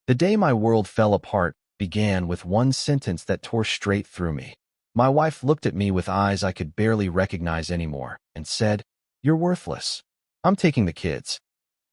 The day my world fell apart began with one sentence that tore straight through me. My wife looked at me with eyes I could barely recognize anymore and said, "You're worthless. I'm taking the kids."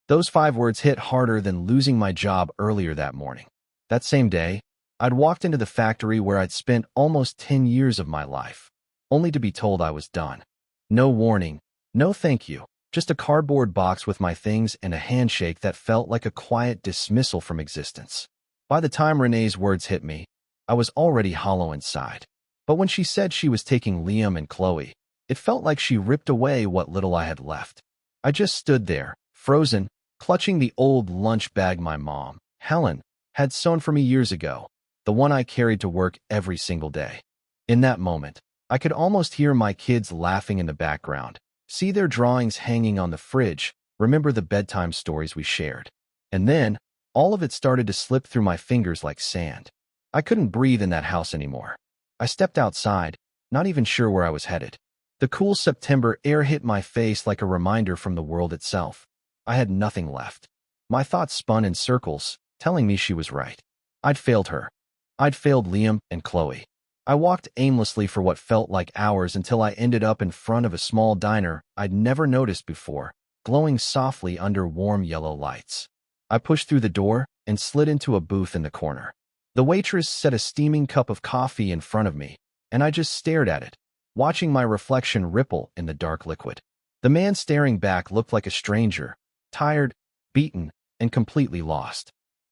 Those 5 words hit harder than losing my job earlier that morning. That same day, I'd walked into the factory where I'd spent almost 10 years of my life, only to be told I was done. No warning, no thank you, just a cardboard box with my things and a handshake that felt like a quiet dismissal from existence. By the time Renee's words hit me, I was already hollow inside. But when she said she was taking Liam and Chloe, it felt like she ripped away what little I had left. I just stood there, frozen, clutching the old lunch bag my mom, Helen, had sewn for me years ago, the one I carried to work every single day. In that moment, I could almost hear my kids laughing in the background, see their drawings hanging on the fridge, remember the bedtime stories we shared. And then, all of it started to slip through my fingers like sand. I couldn't breathe in that house anymore. I stepped outside, not even sure where I was headed. The cool September air hit my face like a reminder from the world itself. I had nothing left. My thoughts spun in circles, telling me she was right. I'd failed her. I'd failed Liam and Chloe. I walked aimlessly for what felt like hours until I ended up in front of a small diner I'd never noticed before, glowing softly under warm yellow lights. I pushed through the door and slid into a booth in the corner. The waitress set a steaming cup of coffee in front of me, and I just stared at it, watching my reflection ripple in the dark liquid. The man staring back looked like a stranger, tired, beaten, and completely lost.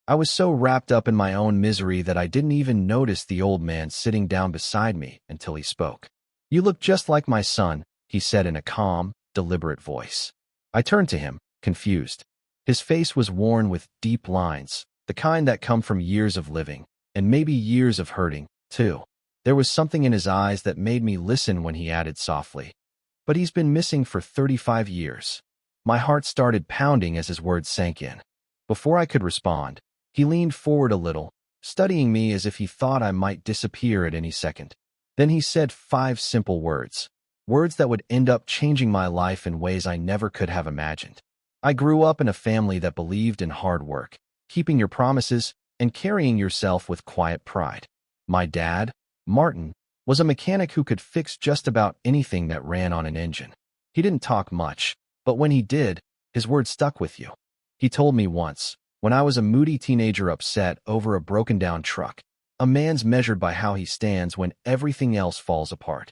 I was so wrapped up in my own misery that I didn't even notice the old man sitting down beside me until he spoke. "You look just like my son," he said in a calm, deliberate voice. I turned to him, confused. His face was worn with deep lines, the kind that come from years of living, and maybe years of hurting, too. There was something in his eyes that made me listen when he added softly, "But he's been missing for 35 years. My heart started pounding as his words sank in. Before I could respond, he leaned forward a little, studying me as if he thought I might disappear at any second. Then he said 5 simple words, words that would end up changing my life in ways I never could have imagined. I grew up in a family that believed in hard work, keeping your promises, and carrying yourself with quiet pride. My dad, Martin, was a mechanic who could fix just about anything that ran on an engine. He didn't talk much, but when he did, his words stuck with you. He told me once, when I was a moody teenager upset over a broken-down truck, "A man's measured by how he stands when everything else falls apart."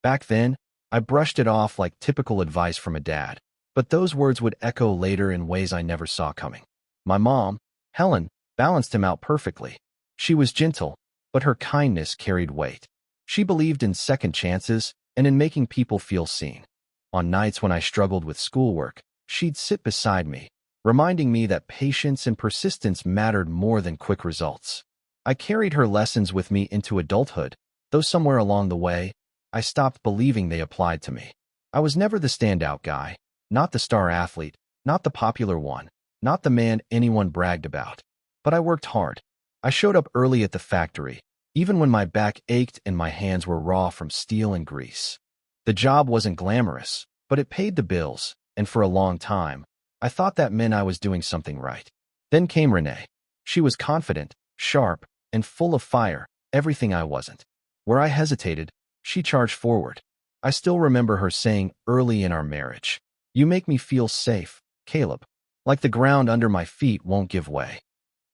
Back then, I brushed it off like typical advice from a dad, but those words would echo later in ways I never saw coming. My mom, Helen, balanced him out perfectly. She was gentle, but her kindness carried weight. She believed in second chances and in making people feel seen. On nights when I struggled with schoolwork, she'd sit beside me, reminding me that patience and persistence mattered more than quick results. I carried her lessons with me into adulthood, though somewhere along the way, I stopped believing they applied to me. I was never the standout guy, not the star athlete, not the popular one, not the man anyone bragged about. But I worked hard. I showed up early at the factory, even when my back ached and my hands were raw from steel and grease. The job wasn't glamorous, but it paid the bills, and for a long time, I thought that meant I was doing something right. Then came Renee. She was confident, sharp, and full of fire, everything I wasn't. Where I hesitated, she charged forward. I still remember her saying early in our marriage, "You make me feel safe, Caleb, like the ground under my feet won't give way."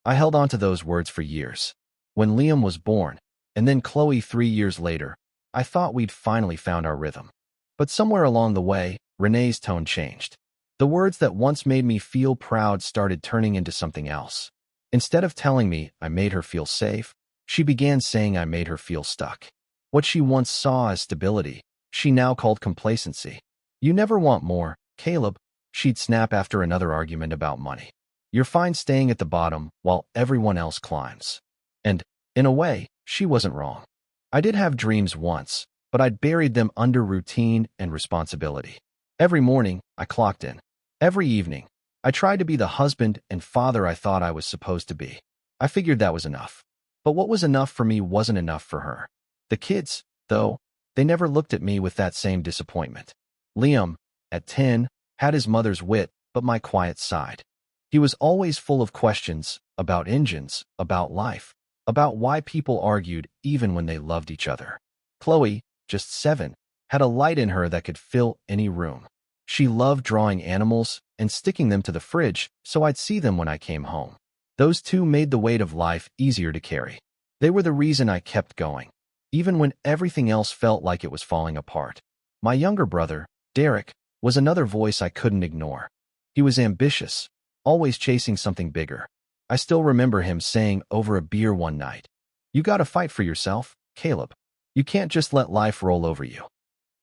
I held on to those words for years. When Liam was born, and then Chloe 3 years later, I thought we'd finally found our rhythm. But somewhere along the way, Renee's tone changed. The words that once made me feel proud started turning into something else. Instead of telling me I made her feel safe, she began saying I made her feel stuck. What she once saw as stability, she now called complacency. "You never want more, Caleb," she'd snap after another argument about money. "You're fine staying at the bottom while everyone else climbs." And, in a way, she wasn't wrong. I did have dreams once, but I'd buried them under routine and responsibility. Every morning, I clocked in. Every evening, I tried to be the husband and father I thought I was supposed to be. I figured that was enough. But what was enough for me wasn't enough for her. The kids, though, they never looked at me with that same disappointment. Liam, at 10, had his mother's wit, but my quiet side. He was always full of questions about engines, about life, about why people argued even when they loved each other. Chloe, just 7, had a light in her that could fill any room. She loved drawing animals and sticking them to the fridge so I'd see them when I came home. Those two made the weight of life easier to carry. They were the reason I kept going, even when everything else felt like it was falling apart. My younger brother, Derek, was another voice I couldn't ignore. He was ambitious, always chasing something bigger. I still remember him saying over a beer one night, "You gotta fight for yourself, Caleb. You can't just let life roll over you."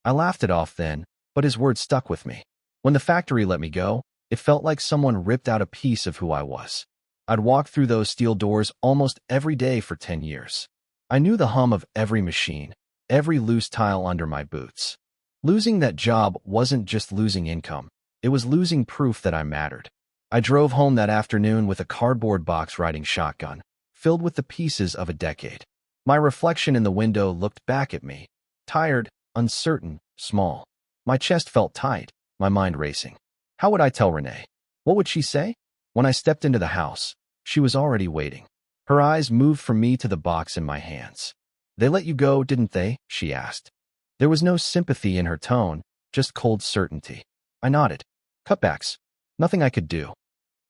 I laughed it off then, but his words stuck with me. When the factory let me go, it felt like someone ripped out a piece of who I was. I'd walked through those steel doors almost every day for 10 years. I knew the hum of every machine, every loose tile under my boots. Losing that job wasn't just losing income. It was losing proof that I mattered. I drove home that afternoon with a cardboard box riding shotgun, filled with the pieces of a decade. My reflection in the window looked back at me, tired, uncertain, small. My chest felt tight, my mind racing. How would I tell Renee? What would she say? When I stepped into the house, she was already waiting. Her eyes moved from me to the box in my hands. "They let you go, didn't they?" she asked. There was no sympathy in her tone, just cold certainty. I nodded. "Cutbacks. Nothing I could do."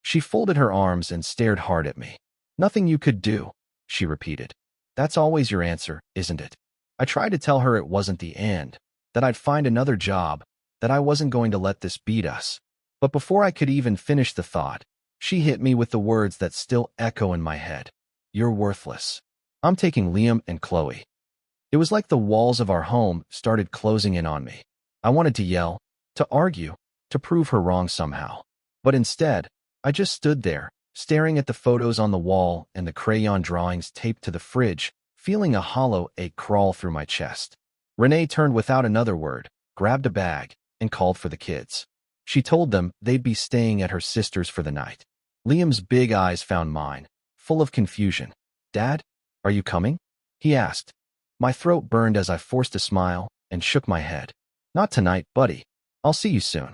She folded her arms and stared hard at me. "Nothing you could do," she repeated. "That's always your answer, isn't it?" I tried to tell her it wasn't the end, that I'd find another job, that I wasn't going to let this beat us. But before I could even finish the thought, she hit me with the words that still echo in my head. "You're worthless. I'm taking Liam and Chloe." It was like the walls of our home started closing in on me. I wanted to yell, to argue, to prove her wrong somehow. But instead, I just stood there, staring at the photos on the wall and the crayon drawings taped to the fridge, feeling a hollow ache crawl through my chest. Renee turned without another word, grabbed a bag, and called for the kids. She told them they'd be staying at her sister's for the night. Liam's big eyes found mine, full of confusion. "Dad, are you coming?" he asked. My throat burned as I forced a smile and shook my head. "Not tonight, buddy. I'll see you soon."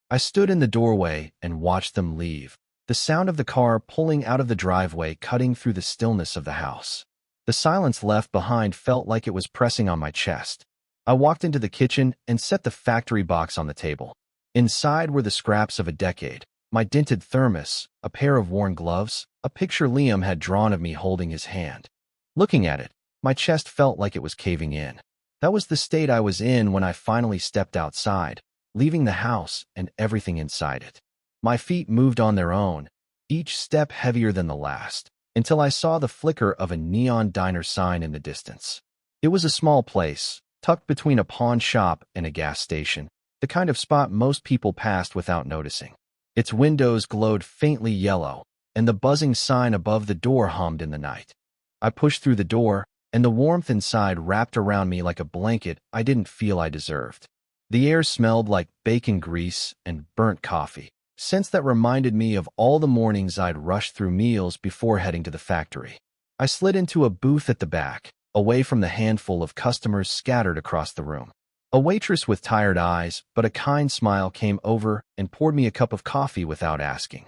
I stood in the doorway and watched them leave, the sound of the car pulling out of the driveway cutting through the stillness of the house. The silence left behind felt like it was pressing on my chest. I walked into the kitchen and set the factory box on the table. Inside were the scraps of a decade, my dented thermos, a pair of worn gloves, a picture Liam had drawn of me holding his hand. Looking at it, my chest felt like it was caving in. That was the state I was in when I finally stepped outside, leaving the house and everything inside it. My feet moved on their own, each step heavier than the last, until I saw the flicker of a neon diner sign in the distance. It was a small place, tucked between a pawn shop and a gas station, the kind of spot most people passed without noticing. Its windows glowed faintly yellow, and the buzzing sign above the door hummed in the night. I pushed through the door, and the warmth inside wrapped around me like a blanket I didn't feel I deserved. The air smelled like bacon grease and burnt coffee, scents that reminded me of all the mornings I'd rushed through meals before heading to the factory. I slid into a booth at the back, away from the handful of customers scattered across the room. A waitress with tired eyes but a kind smile came over and poured me a cup of coffee without asking.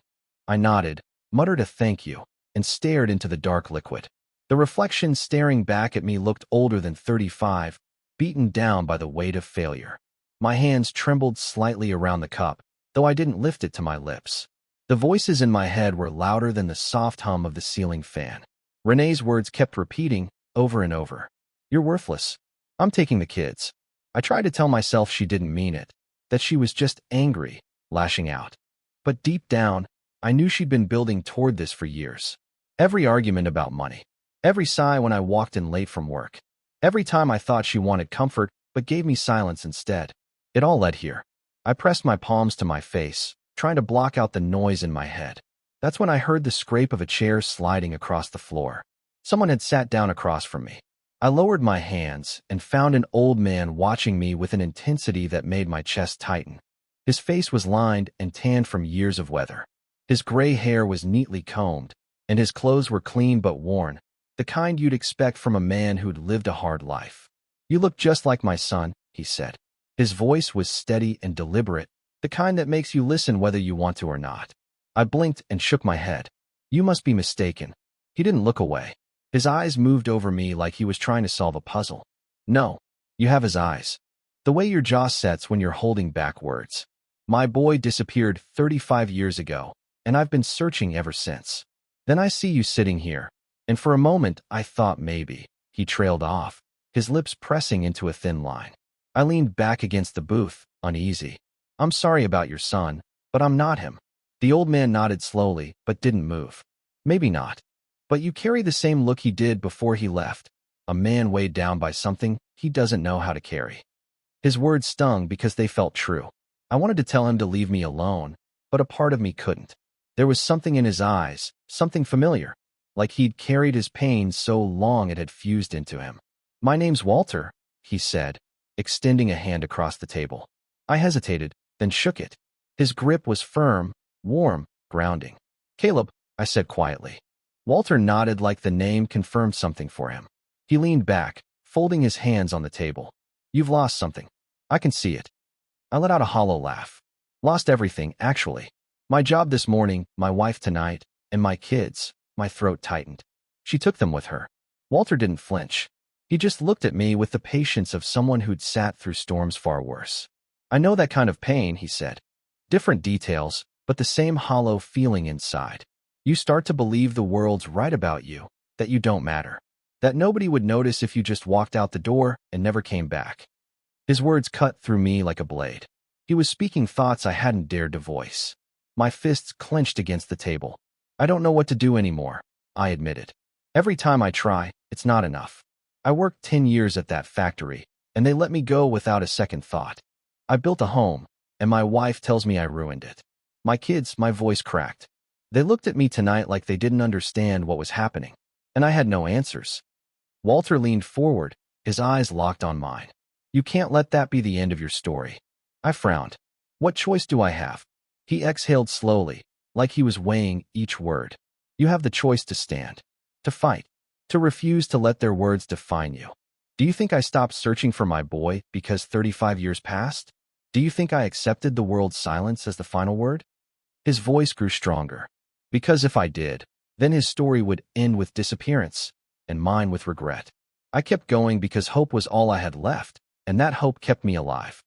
I nodded, muttered a thank you, and stared into the dark liquid. The reflection staring back at me looked older than 35, beaten down by the weight of failure. My hands trembled slightly around the cup, though I didn't lift it to my lips. The voices in my head were louder than the soft hum of the ceiling fan. Renee's words kept repeating over and over. "You're worthless. I'm taking the kids." I tried to tell myself she didn't mean it, that she was just angry, lashing out. But deep down, I knew she'd been building toward this for years. Every argument about money. Every sigh when I walked in late from work. Every time I thought she wanted comfort but gave me silence instead. It all led here. I pressed my palms to my face, trying to block out the noise in my head. That's when I heard the scrape of a chair sliding across the floor. Someone had sat down across from me. I lowered my hands and found an old man watching me with an intensity that made my chest tighten. His face was lined and tanned from years of weather. His gray hair was neatly combed, and his clothes were clean but worn, the kind you'd expect from a man who'd lived a hard life. "You look just like my son," he said. His voice was steady and deliberate, the kind that makes you listen whether you want to or not. I blinked and shook my head. You must be mistaken. He didn't look away. His eyes moved over me like he was trying to solve a puzzle. No, you have his eyes. The way your jaw sets when you're holding back words. My boy disappeared 35 years ago, and I've been searching ever since. Then I see you sitting here, and for a moment I thought maybe. He trailed off, his lips pressing into a thin line. I leaned back against the booth, uneasy. I'm sorry about your son, but I'm not him. The old man nodded slowly, but didn't move. Maybe not. But you carry the same look he did before he left. A man weighed down by something he doesn't know how to carry. His words stung because they felt true. I wanted to tell him to leave me alone, but a part of me couldn't. There was something in his eyes, something familiar, like he'd carried his pain so long it had fused into him. My name's Walter, he said, extending a hand across the table. I hesitated, then shook it. His grip was firm, warm, grounding. Caleb, I said quietly. Walter nodded like the name confirmed something for him. He leaned back, folding his hands on the table. You've lost something. I can see it. I let out a hollow laugh. Lost everything, actually. My job this morning, my wife tonight, and my kids. My throat tightened. She took them with her. Walter didn't flinch. He just looked at me with the patience of someone who'd sat through storms far worse. I know that kind of pain, he said. Different details, but the same hollow feeling inside. You start to believe the world's right about you, that you don't matter, that nobody would notice if you just walked out the door and never came back. His words cut through me like a blade. He was speaking thoughts I hadn't dared to voice. My fists clenched against the table. I don't know what to do anymore, I admitted. Every time I try, it's not enough. I worked 10 years at that factory, and they let me go without a second thought. I built a home, and my wife tells me I ruined it. My kids, my voice cracked. They looked at me tonight like they didn't understand what was happening, and I had no answers. Walter leaned forward, his eyes locked on mine. You can't let that be the end of your story. I frowned. What choice do I have? He exhaled slowly, like he was weighing each word. You have the choice to stand, to fight, to refuse to let their words define you. Do you think I stopped searching for my boy because 35 years passed? Do you think I accepted the world's silence as the final word? His voice grew stronger. Because if I did, then his story would end with disappearance, and mine with regret. I kept going because hope was all I had left, and that hope kept me alive.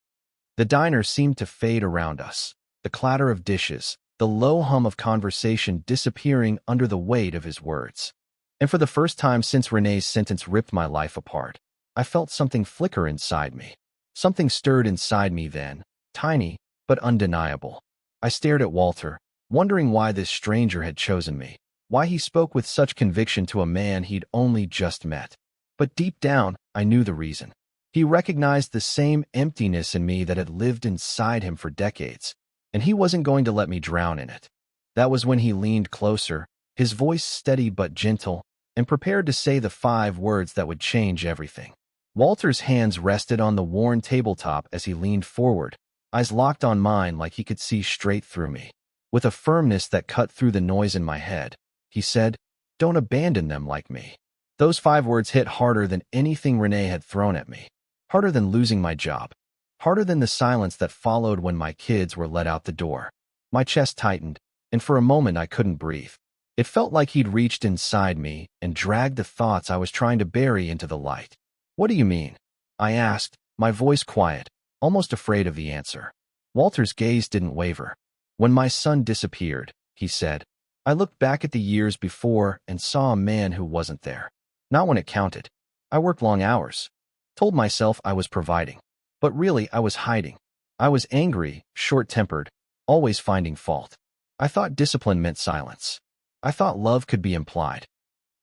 The diner seemed to fade around us, the clatter of dishes, the low hum of conversation disappearing under the weight of his words. And for the first time since Renee's sentence ripped my life apart, I felt something flicker inside me. Something stirred inside me then, tiny, but undeniable. I stared at Walter, wondering why this stranger had chosen me, why he spoke with such conviction to a man he'd only just met. But deep down, I knew the reason. He recognized the same emptiness in me that had lived inside him for decades, and he wasn't going to let me drown in it. That was when he leaned closer, his voice steady but gentle, and prepared to say the 5 words that would change everything. Walter's hands rested on the worn tabletop as he leaned forward, eyes locked on mine like he could see straight through me. With a firmness that cut through the noise in my head, he said, "Don't abandon them like me." Those 5 words hit harder than anything Renee had thrown at me, harder than losing my job, harder than the silence that followed when my kids were let out the door. My chest tightened, and for a moment I couldn't breathe. It felt like he'd reached inside me and dragged the thoughts I was trying to bury into the light. What do you mean? I asked, my voice quiet, almost afraid of the answer. Walter's gaze didn't waver. When my son disappeared, he said, I looked back at the years before and saw a man who wasn't there. Not when it counted. I worked long hours. Told myself I was providing. But really, I was hiding. I was angry, short-tempered, always finding fault. I thought discipline meant silence. I thought love could be implied.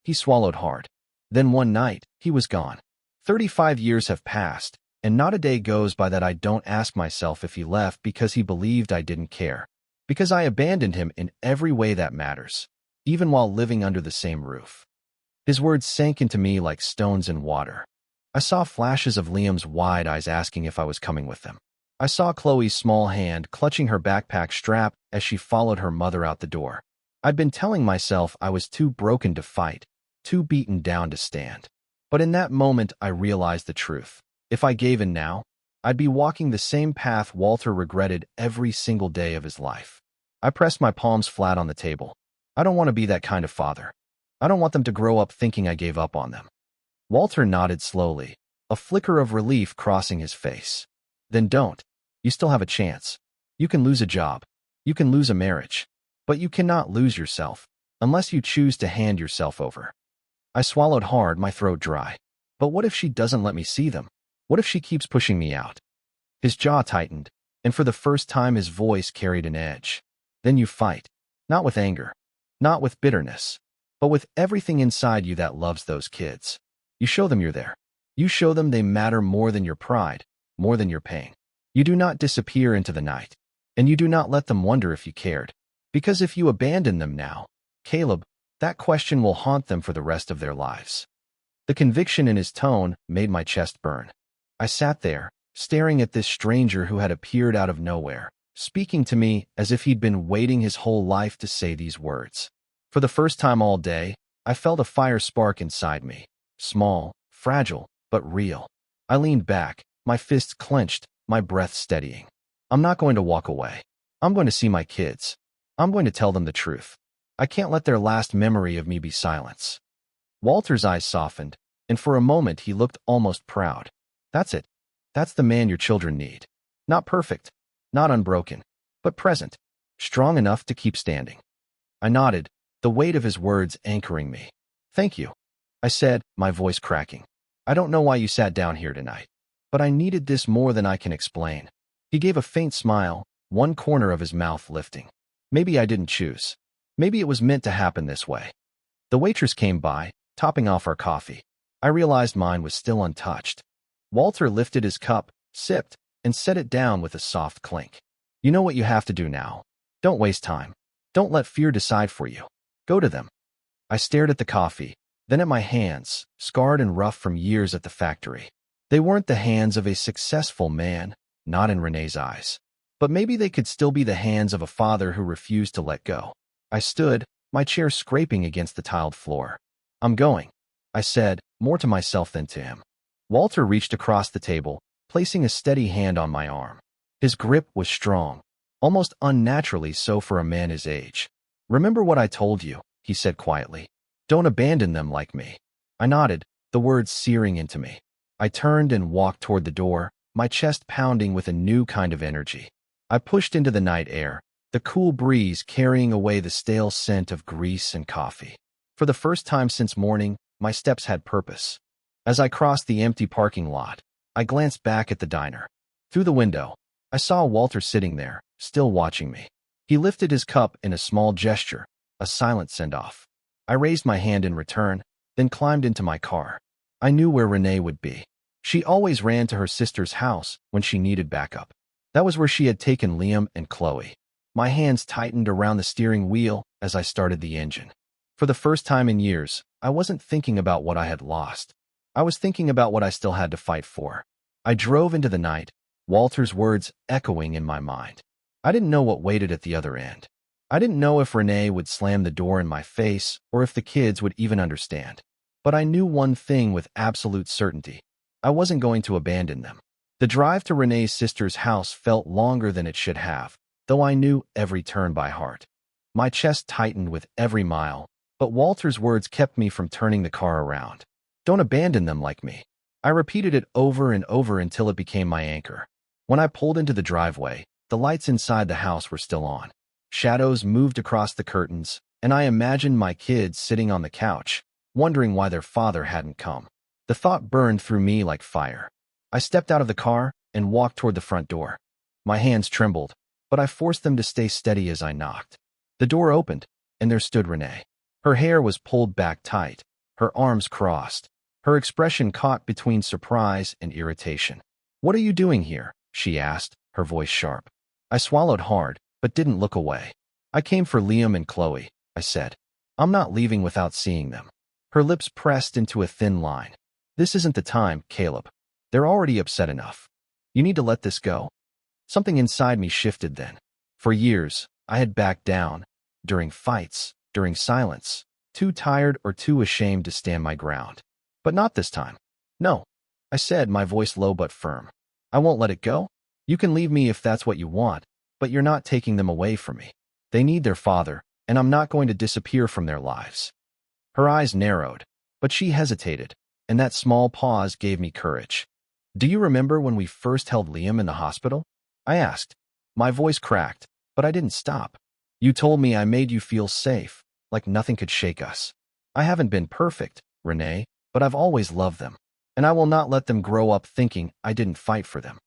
He swallowed hard. Then one night, he was gone. 35 years have passed, and not a day goes by that I don't ask myself if he left because he believed I didn't care. Because I abandoned him in every way that matters, even while living under the same roof. His words sank into me like stones in water. I saw flashes of Liam's wide eyes asking if I was coming with them. I saw Chloe's small hand clutching her backpack strap as she followed her mother out the door. I'd been telling myself I was too broken to fight, too beaten down to stand. But in that moment, I realized the truth. If I gave in now, I'd be walking the same path Walter regretted every single day of his life. I pressed my palms flat on the table. I don't want to be that kind of father. I don't want them to grow up thinking I gave up on them. Walter nodded slowly, a flicker of relief crossing his face. Then don't. You still have a chance. You can lose a job. You can lose a marriage. But you cannot lose yourself, unless you choose to hand yourself over. I swallowed hard, my throat dry. But what if she doesn't let me see them? What if she keeps pushing me out? His jaw tightened, and for the first time his voice carried an edge. Then you fight. Not with anger. Not with bitterness. But with everything inside you that loves those kids. You show them you're there. You show them they matter more than your pride, more than your pain. You do not disappear into the night. And you do not let them wonder if you cared. Because if you abandon them now, Caleb, that question will haunt them for the rest of their lives. The conviction in his tone made my chest burn. I sat there, staring at this stranger who had appeared out of nowhere, speaking to me as if he'd been waiting his whole life to say these words. For the first time all day, I felt a fire spark inside me. Small, fragile, but real. I leaned back, my fists clenched, my breath steadying. I'm not going to walk away. I'm going to see my kids. I'm going to tell them the truth. I can't let their last memory of me be silence. Walter's eyes softened, and for a moment he looked almost proud. That's it. That's the man your children need. Not perfect, not unbroken, but present, strong enough to keep standing. I nodded, the weight of his words anchoring me. Thank you, I said, my voice cracking. I don't know why you sat down here tonight, but I needed this more than I can explain. He gave a faint smile, one corner of his mouth lifting. Maybe I didn't choose. Maybe it was meant to happen this way. The waitress came by, topping off our coffee. I realized mine was still untouched. Walter lifted his cup, sipped, and set it down with a soft clink. You know what you have to do now. Don't waste time. Don't let fear decide for you. Go to them. I stared at the coffee, then at my hands, scarred and rough from years at the factory. They weren't the hands of a successful man, not in Renee's eyes. But maybe they could still be the hands of a father who refused to let go. I stood, my chair scraping against the tiled floor. I'm going, I said, more to myself than to him. Walter reached across the table, placing a steady hand on my arm. His grip was strong, almost unnaturally so for a man his age. Remember what I told you, he said quietly. Don't abandon them like me. I nodded, the words searing into me. I turned and walked toward the door, my chest pounding with a new kind of energy. I pushed into the night air, the cool breeze carrying away the stale scent of grease and coffee. For the first time since morning, my steps had purpose. As I crossed the empty parking lot, I glanced back at the diner. Through the window, I saw Walter sitting there, still watching me. He lifted his cup in a small gesture, a silent send-off. I raised my hand in return, then climbed into my car. I knew where Renee would be. She always ran to her sister's house when she needed backup. That was where she had taken Liam and Chloe. My hands tightened around the steering wheel as I started the engine. For the first time in years, I wasn't thinking about what I had lost. I was thinking about what I still had to fight for. I drove into the night, Walter's words echoing in my mind. I didn't know what waited at the other end. I didn't know if Renee would slam the door in my face or if the kids would even understand. But I knew one thing with absolute certainty. I wasn't going to abandon them. The drive to Renee's sister's house felt longer than it should have, though I knew every turn by heart. My chest tightened with every mile, but Walter's words kept me from turning the car around. Don't abandon them like me. I repeated it over and over until it became my anchor. When I pulled into the driveway, the lights inside the house were still on. Shadows moved across the curtains, and I imagined my kids sitting on the couch, wondering why their father hadn't come. The thought burned through me like fire. I stepped out of the car and walked toward the front door. My hands trembled, but I forced them to stay steady as I knocked. The door opened, and there stood Renee. Her hair was pulled back tight, her arms crossed, her expression caught between surprise and irritation. "What are you doing here?" she asked, her voice sharp. I swallowed hard, but didn't look away. "I came for Liam and Chloe," I said. "I'm not leaving without seeing them." Her lips pressed into a thin line. "This isn't the time, Caleb. They're already upset enough. You need to let this go." Something inside me shifted then. For years, I had backed down, during fights, during silence, too tired or too ashamed to stand my ground. But not this time. "No," I said, my voice low but firm. "I won't let it go. You can leave me if that's what you want, but you're not taking them away from me." They need their father, and I'm not going to disappear from their lives. Her eyes narrowed, but she hesitated, and that small pause gave me courage. Do you remember when we first held Liam in the hospital? I asked. My voice cracked, but I didn't stop. You told me I made you feel safe, like nothing could shake us. I haven't been perfect, Renee, but I've always loved them, and I will not let them grow up thinking I didn't fight for them.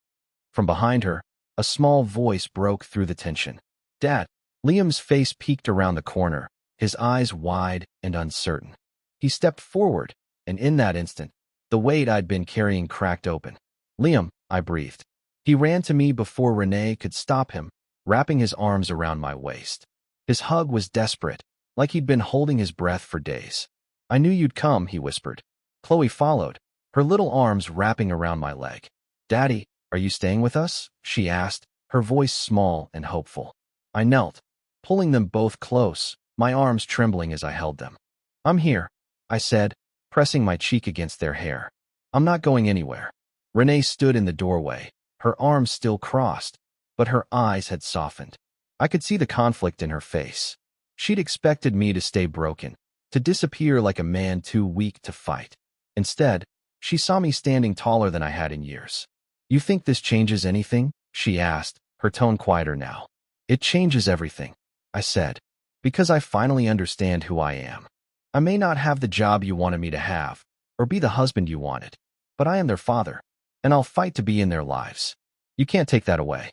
From behind her, a small voice broke through the tension. Dad. Liam's face peeked around the corner, his eyes wide and uncertain. He stepped forward, and in that instant, the weight I'd been carrying cracked open. Liam, I breathed. He ran to me before Renee could stop him, wrapping his arms around my waist. His hug was desperate, like he'd been holding his breath for days. I knew you'd come, he whispered. Chloe followed, her little arms wrapping around my leg. Daddy, are you staying with us? She asked, her voice small and hopeful. I knelt, pulling them both close, my arms trembling as I held them. I'm here, I said, pressing my cheek against their hair. I'm not going anywhere. Renee stood in the doorway, her arms still crossed, but her eyes had softened. I could see the conflict in her face. She'd expected me to stay broken, to disappear like a man too weak to fight. Instead, she saw me standing taller than I had in years. You think this changes anything? She asked, her tone quieter now. It changes everything, I said, because I finally understand who I am. I may not have the job you wanted me to have, or be the husband you wanted, but I am their father, and I'll fight to be in their lives. You can't take that away.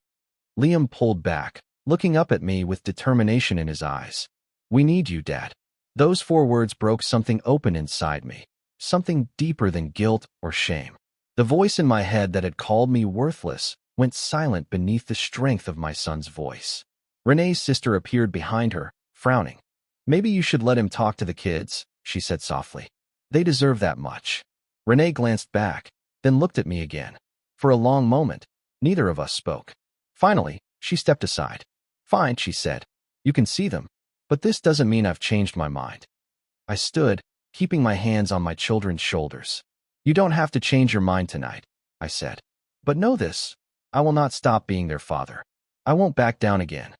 Liam pulled back, looking up at me with determination in his eyes. We need you, Dad. Those 4 words broke something open inside me, something deeper than guilt or shame. The voice in my head that had called me worthless went silent beneath the strength of my son's voice. Renee's sister appeared behind her, frowning. Maybe you should let him talk to the kids, she said softly. They deserve that much. Renee glanced back, then looked at me again. For a long moment, neither of us spoke. Finally, she stepped aside. Fine, she said. You can see them, but this doesn't mean I've changed my mind. I stood, keeping my hands on my children's shoulders. You don't have to change your mind tonight, I said. But know this, I will not stop being their father. I won't back down again.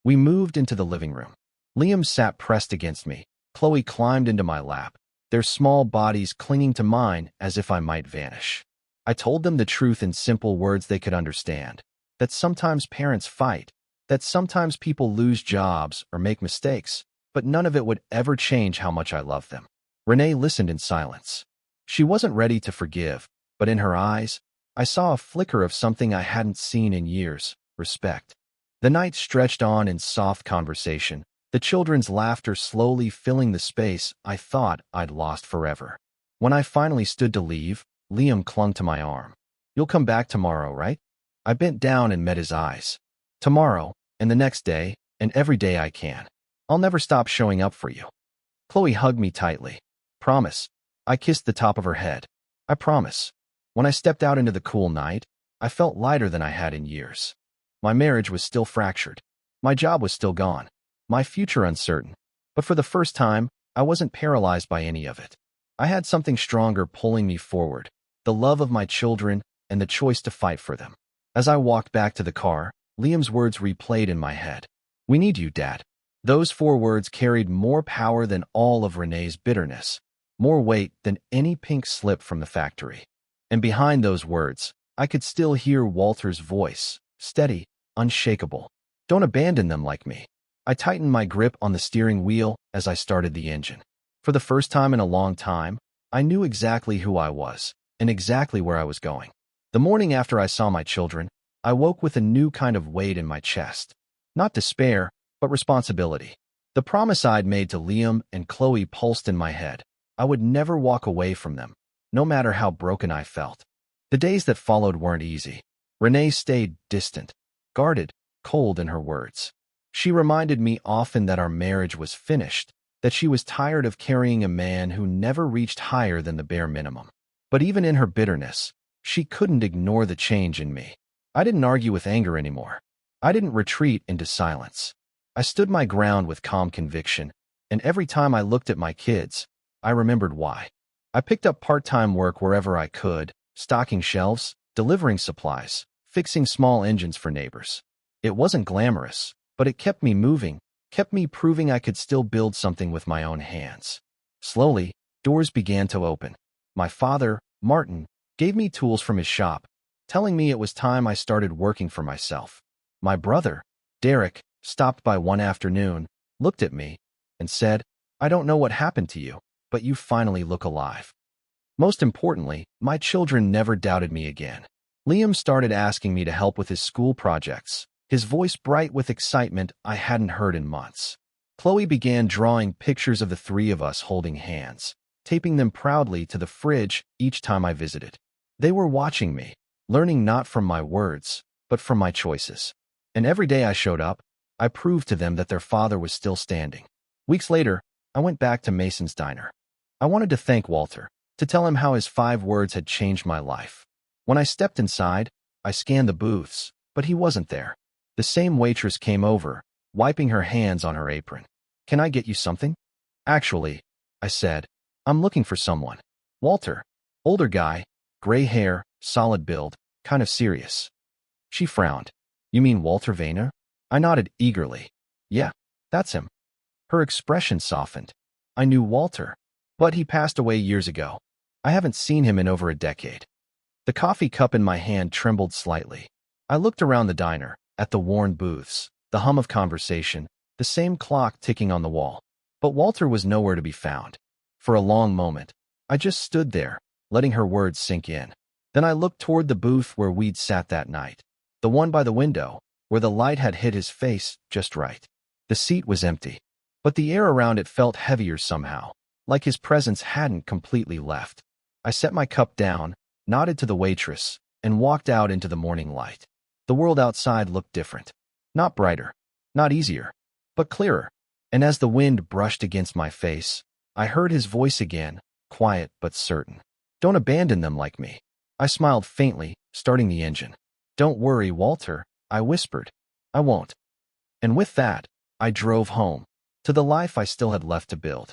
We moved into the living room. Liam sat pressed against me. Chloe climbed into my lap, their small bodies clinging to mine as if I might vanish. I told them the truth in simple words they could understand, that sometimes parents fight, that sometimes people lose jobs or make mistakes, but none of it would ever change how much I love them. Renee listened in silence. She wasn't ready to forgive, but in her eyes, I saw a flicker of something I hadn't seen in years, respect. The night stretched on in soft conversation, the children's laughter slowly filling the space I thought I'd lost forever. When I finally stood to leave, Liam clung to my arm. You'll come back tomorrow, right? I bent down and met his eyes. Tomorrow, and the next day, and every day I can. I'll never stop showing up for you. Chloe hugged me tightly. Promise. I kissed the top of her head. I promise. When I stepped out into the cool night, I felt lighter than I had in years. My marriage was still fractured. My job was still gone. My future uncertain. But for the first time, I wasn't paralyzed by any of it. I had something stronger pulling me forward, the love of my children and the choice to fight for them. As I walked back to the car, Liam's words replayed in my head. We need you, Dad. Those 4 words carried more power than all of Renee's bitterness, more weight than any pink slip from the factory. And behind those words, I could still hear Walter's voice, steady, unshakable. Don't abandon them like me. I tightened my grip on the steering wheel as I started the engine. For the first time in a long time, I knew exactly who I was and exactly where I was going. The morning after I saw my children, I woke with a new kind of weight in my chest. Not despair, but responsibility. The promise I'd made to Liam and Chloe pulsed in my head. I would never walk away from them, no matter how broken I felt. The days that followed weren't easy. Renee stayed distant, guarded, cold in her words. She reminded me often that our marriage was finished, that she was tired of carrying a man who never reached higher than the bare minimum. But even in her bitterness, she couldn't ignore the change in me. I didn't argue with anger anymore. I didn't retreat into silence. I stood my ground with calm conviction, and every time I looked at my kids, I remembered why. I picked up part-time work wherever I could, stocking shelves, delivering supplies, fixing small engines for neighbors. It wasn't glamorous, But it kept me moving, kept me proving I could still build something with my own hands. Slowly, doors began to open. My father, Martin, gave me tools from his shop, telling me it was time I started working for myself. My brother, Derek, stopped by one afternoon, looked at me, and said, "I don't know what happened to you, but you finally look alive." Most importantly, my children never doubted me again. Liam started asking me to help with his school projects, his voice bright with excitement I hadn't heard in months. Chloe began drawing pictures of the three of us holding hands, taping them proudly to the fridge each time I visited. They were watching me, learning not from my words, but from my choices. And every day I showed up, I proved to them that their father was still standing. Weeks later, I went back to Mason's diner. I wanted to thank Walter, to tell him how his 5 words had changed my life. When I stepped inside, I scanned the booths, but he wasn't there. The same waitress came over, wiping her hands on her apron. "Can I get you something?" "Actually," I said, "I'm looking for someone." "Walter." Older guy, gray hair, solid build, kind of serious. She frowned. "You mean Walter Vayner?" I nodded eagerly. "Yeah, that's him." Her expression softened. I knew Walter, but he passed away years ago. I haven't seen him in over a decade. The coffee cup in my hand trembled slightly. I looked around the diner, at the worn booths, the hum of conversation, the same clock ticking on the wall. But Walter was nowhere to be found. For a long moment, I just stood there, letting her words sink in. Then I looked toward the booth where we'd sat that night, the one by the window, where the light had hit his face just right. The seat was empty, but the air around it felt heavier somehow, like his presence hadn't completely left. I set my cup down, nodded to the waitress, and walked out into the morning light. The world outside looked different. Not brighter, not easier, but clearer. And as the wind brushed against my face, I heard his voice again, quiet but certain. "Don't abandon them like me." I smiled faintly, starting the engine. "Don't worry, Walter," I whispered. "I won't." And with that, I drove home, to the life I still had left to build.